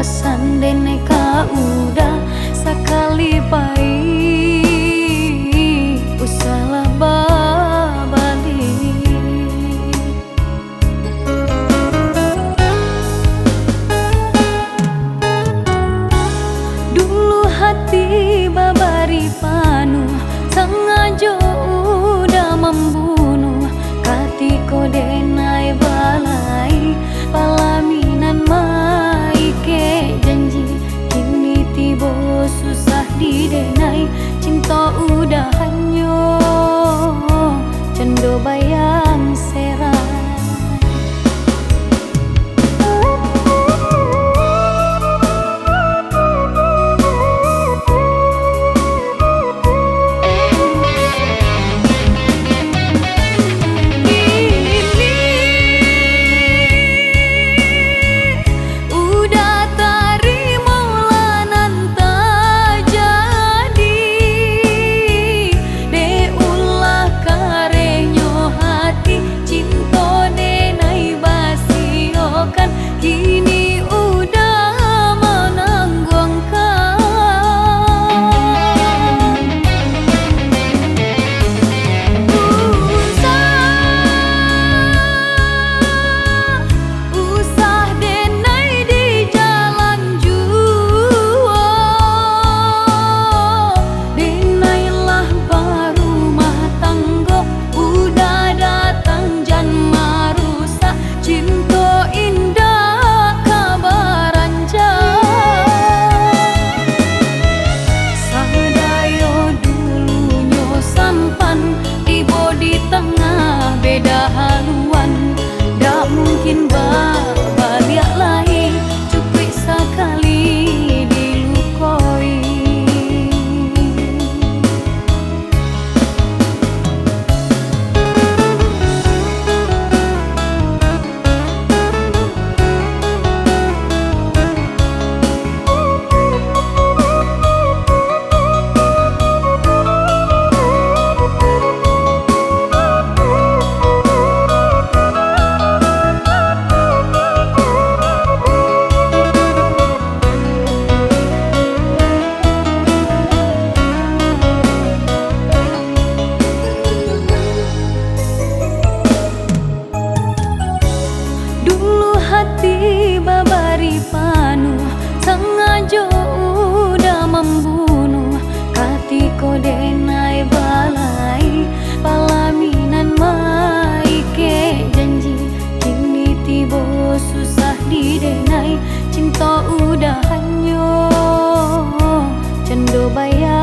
pasan dene ka udah sakali pai usalah babali. Dulu hati babari panuh sengaja udah membunuh katiko denai balai palaminan maike janji kini tibo susah didenai cinta udah hanyo cendo bayang serai. Beda haluan, dak mungkin balik lagi, cukup sekali dilukoi. Hati babari panuh sengaja udah membunuh katiko denai balai palaminan maike janji kini tibo susah didenai cinta udah hanyo cendo bayang